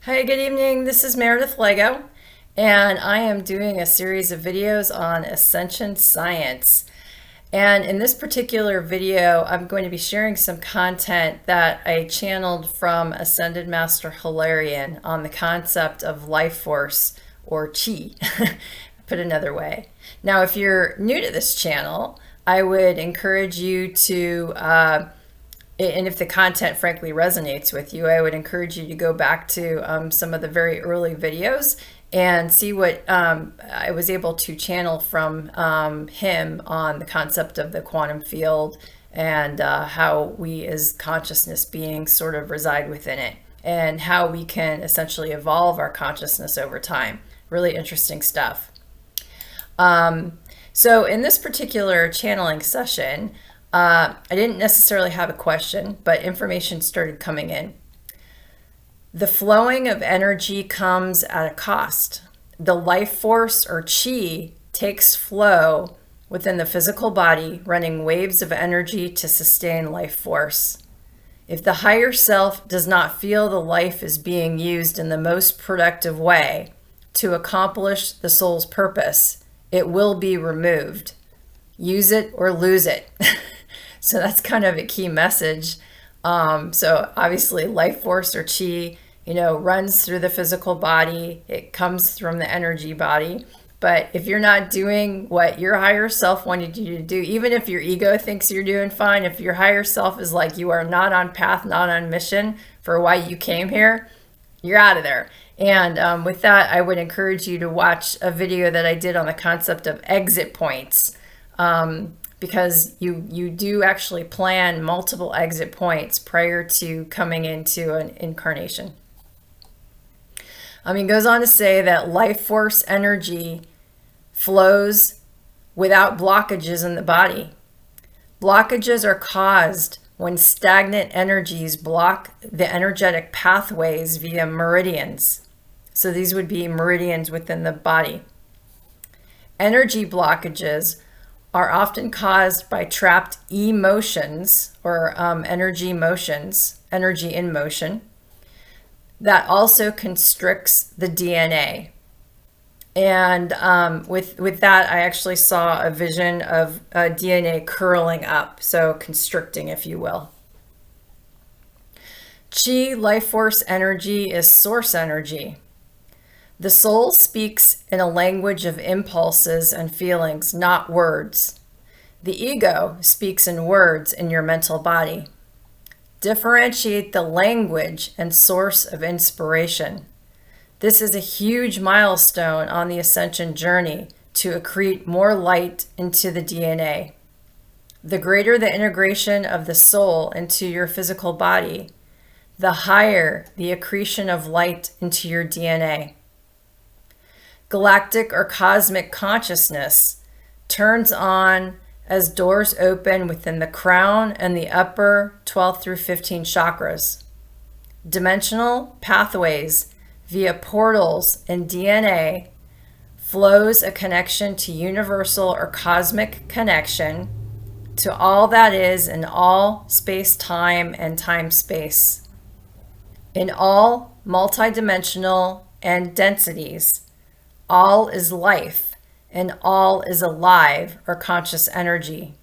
Hi, good evening. This is Meredith Lego, and I am doing a series of videos on Ascension science. And in this particular video, I'm going to be sharing some content that I channeled from Ascended Master Hilarion on the concept of life force, or chi, put another way. Now, if you're new to this channel, I would encourage you to and if the content frankly resonates with you, I would encourage you to go back to some of the very early videos and see what I was able to channel from him on the concept of the quantum field and how we as consciousness beings sort of reside within it and how we can essentially evolve our consciousness over time. Really interesting stuff. So in this particular channeling session, I didn't necessarily have a question, but information started coming in. The flowing of energy comes at a cost. The life force, or chi, takes flow within the physical body, running waves of energy to sustain life force. If the higher self does not feel the life is being used in the most productive way to accomplish the soul's purpose, it will be removed. Use it or lose it. So that's kind of a key message. So obviously life force, or chi, runs through the physical body. It comes from the energy body. But if you're not doing what your higher self wanted you to do, even if your ego thinks you're doing fine, if your higher self is like you are not on path, not on mission for why you came here, you're out of there. And with that, I would encourage you to watch a video that I did on the concept of exit points. Because you do actually plan multiple exit points prior to coming into an incarnation. He goes on to say that life force energy flows without blockages in the body. Blockages are caused when stagnant energies block the energetic pathways via meridians. So these would be meridians within the body. Energy blockages are often caused by trapped emotions, or energy motions, energy in motion, that also constricts the DNA. And with that, I actually saw a vision of DNA curling up, so constricting, if you will. Chi, life force energy, is source energy. The soul speaks in a language of impulses and feelings, not words. The ego speaks in words in your mental body. Differentiate the language and source of inspiration. This is a huge milestone on the ascension journey to accrete more light into the DNA. The greater the integration of the soul into your physical body, the higher the accretion of light into your DNA. Galactic or cosmic consciousness turns on as doors open within the crown and the upper 12 through 15 chakras. Dimensional pathways via portals in DNA flows a connection to universal or cosmic connection to all that is in all space-time and time-space. In all multidimensional and densities, all is life, and all is alive or conscious energy.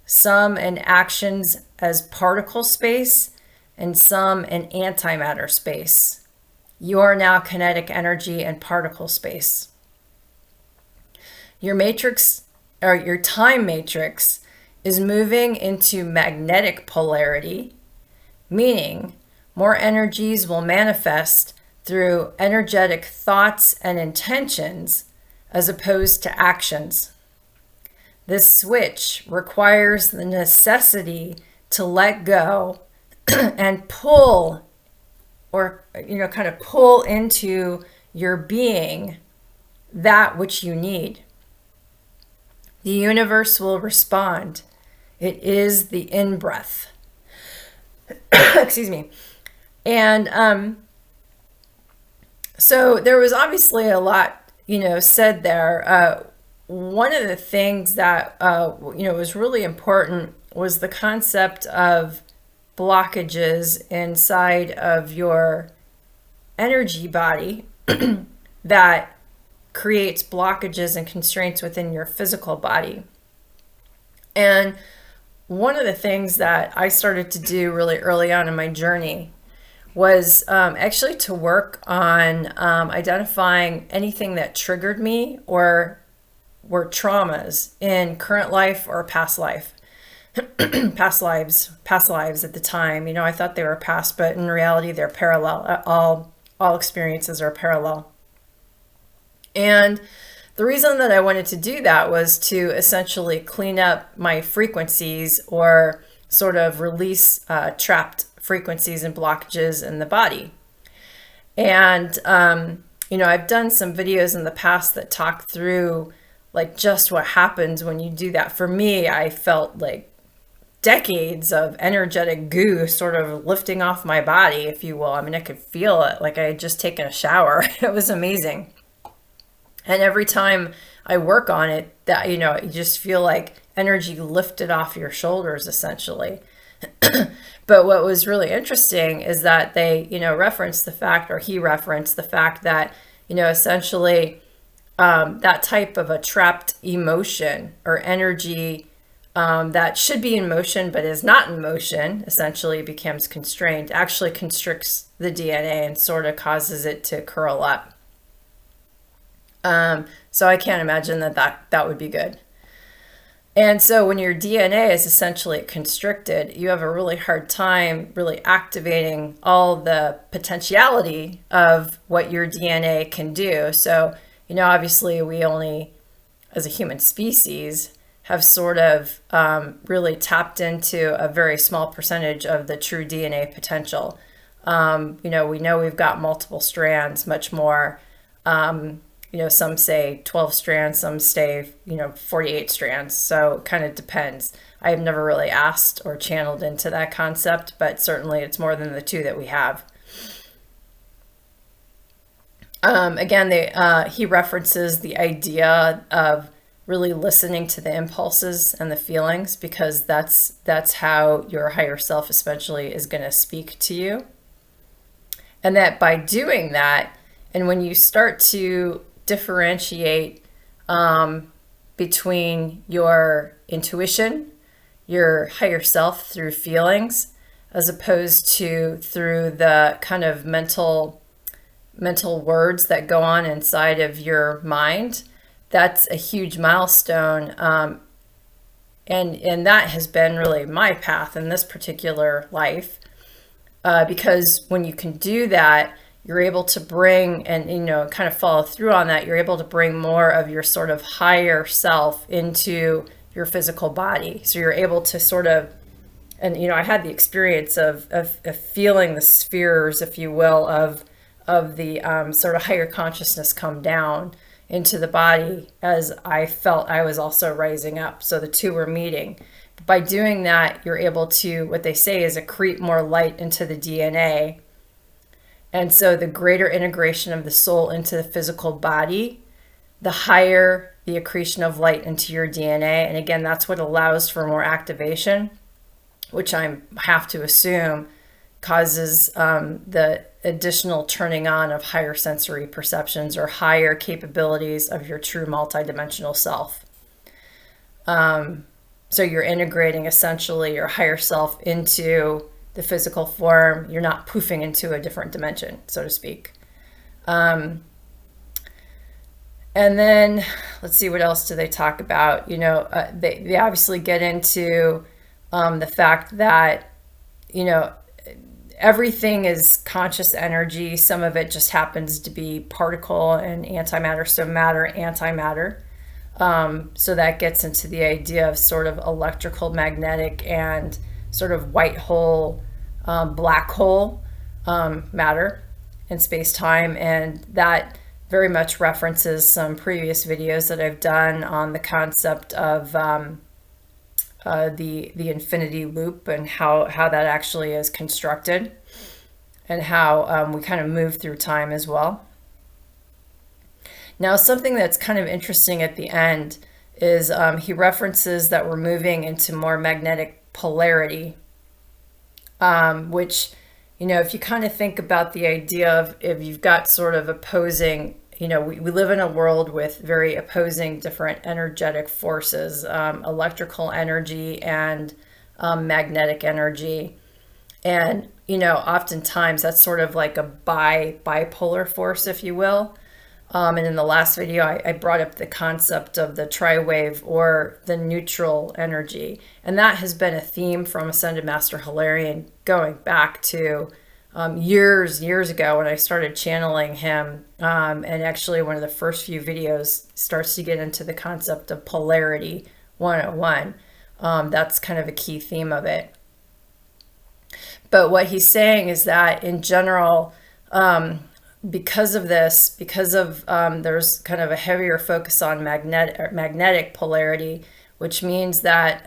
Some in actions as particle space, and some in antimatter space. You are now kinetic energy and particle space. Your matrix, or your time matrix, is moving into magnetic polarity, meaning more energies will manifest through energetic thoughts and intentions as opposed to actions. This switch requires the necessity to let go and pull, or kind of pull into your being that which you need. The universe will respond. It is the in-breath. Excuse me. And so there was obviously a lot, said there. One of the things that, was really important was the concept of blockages inside of your energy body that creates blockages and constraints within your physical body. And one of the things that I started to do really early on in my journey was actually to work on identifying anything that triggered me or were traumas in current life or past life. past lives at the time. You know, I thought they were past, but in reality they're parallel. All experiences are parallel. And the reason that I wanted to do that was to essentially clean up my frequencies, or sort of release trapped frequencies and blockages in the body. And you know, I've done some videos in the past that talk through like just what happens when you do that. For me, I felt like decades of energetic goo sort of lifting off my body, if you will. I mean, I could feel it like I had just taken a shower. It was amazing. And every time I work on it, that, you know, you just feel like energy lifted off your shoulders, essentially. But what was really interesting is that they, you know, referenced the fact, or he referenced the fact that, you know, essentially that type of a trapped emotion or energy that should be in motion but is not in motion, essentially becomes constrained, actually constricts the DNA and sort of causes it to curl up. So I can't imagine that would be good. And so when your DNA is essentially constricted, you have a really hard time really activating all the potentiality of what your DNA can do. So, you know, obviously we only, as a human species, have sort of really tapped into a very small percentage of the true DNA potential. You know we've got multiple strands, much more. You know, some say 12 strands, some say, you know, 48 strands. So it kind of depends. I have never really asked or channeled into that concept, but certainly it's more than the two that we have. Again, he references the idea of really listening to the impulses and the feelings, because that's how your higher self especially is going to speak to you. And that by doing that, and when you start to differentiate between your intuition, your higher self through feelings, as opposed to through the kind of mental words that go on inside of your mind, that's a huge milestone. And that has been really my path in this particular life, because when you can do that, you're able to bring, and, you know, kind of follow through on that, you're able to bring more of your sort of higher self into your physical body. So you're able to sort of, and, you know, I had the experience of feeling the spheres, if you will, of the sort of higher consciousness come down into the body as I felt I was also rising up. So the two were meeting. By doing that, you're able to, what they say is, accrete more light into the DNA. And so the greater integration of the soul into the physical body, the higher the accretion of light into your DNA. And again, that's what allows for more activation, which I have to assume causes the additional turning on of higher sensory perceptions or higher capabilities of your true multidimensional self. So you're integrating essentially your higher self into the physical form. You're not poofing into a different dimension, so to speak. And then let's see, what else do they talk about? You know, they obviously get into the fact that, you know, everything is conscious energy. Some of it just happens to be particle and antimatter, so matter, antimatter. So that gets into the idea of sort of electrical, magnetic, and sort of white hole, black hole matter in space-time. And that very much references some previous videos that I've done on the concept of the infinity loop, and how that actually is constructed, and how we kind of move through time as well. Now, something that's kind of interesting at the end is he references that we're moving into more magnetic polarity, which, if you kind of think about the idea of if you've got sort of opposing, we live in a world with very opposing different energetic forces, electrical energy and magnetic energy. And, oftentimes that's sort of like a bipolar force, if you will. And in the last video, I brought up the concept of the tri-wave or the neutral energy. And that has been a theme from Ascended Master Hilarion going back to years ago when I started channeling him. And actually one of the first few videos starts to get into the concept of Polarity 101. That's kind of a key theme of it. But what he's saying is that in general, because of this, there's kind of a heavier focus on magnetic polarity, which means that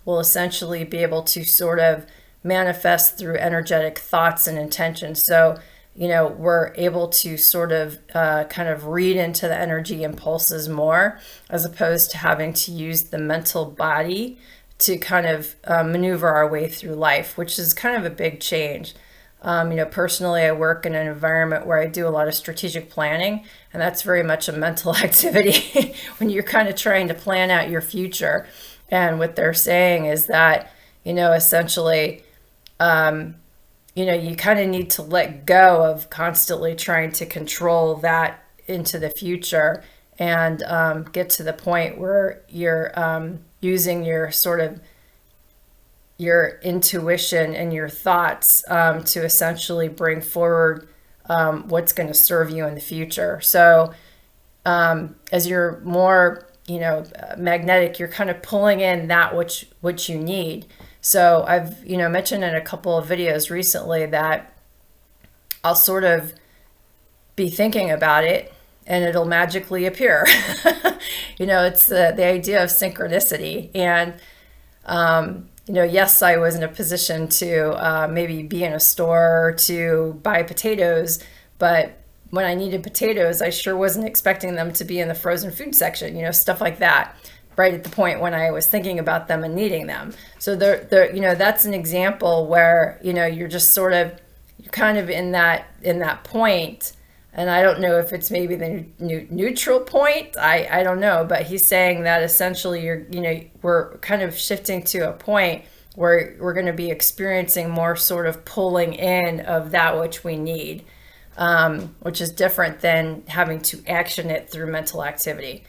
we'll essentially be able to sort of manifest through energetic thoughts and intentions. So, we're able to sort of kind of read into the energy impulses more, as opposed to having to use the mental body to kind of maneuver our way through life, which is kind of a big change. Personally, I work in an environment where I do a lot of strategic planning, and that's very much a mental activity when you're kind of trying to plan out your future. And what they're saying is that, essentially, you kind of need to let go of constantly trying to control that into the future and get to the point where you're using your sort of your intuition and your thoughts to essentially bring forward what's going to serve you in the future. So as you're more, magnetic, you're kind of pulling in that which you need. So I've, mentioned in a couple of videos recently that I'll sort of be thinking about it and it'll magically appear. It's the idea of synchronicity. And, yes, I was in a position to maybe be in a store to buy potatoes, but when I needed potatoes, I sure wasn't expecting them to be in the frozen food section, stuff like that, right at the point when I was thinking about them and needing them. So that's an example where, you're just sort of, you're kind of in that point. And I don't know if it's maybe the neutral point. I don't know, but he's saying that essentially we're kind of shifting to a point where we're going to be experiencing more sort of pulling in of that which we need, which is different than having to action it through mental activity.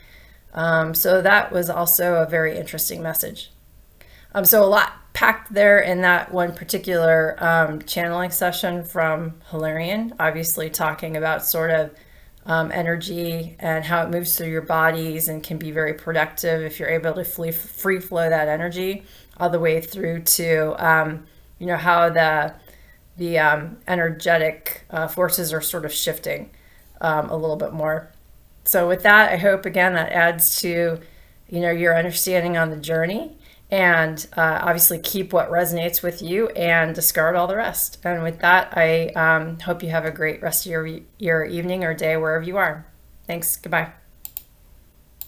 So that was also a very interesting message. So a lot packed there in that one particular channeling session from Hilarion, obviously talking about sort of energy and how it moves through your bodies and can be very productive if you're able to free flow that energy, all the way through to how the energetic forces are sort of shifting a little bit more. So with that, I hope again that adds to your understanding on the journey. And obviously keep what resonates with you and discard all the rest. And with that, I hope you have a great rest of your evening or day wherever you are. Thanks. Goodbye.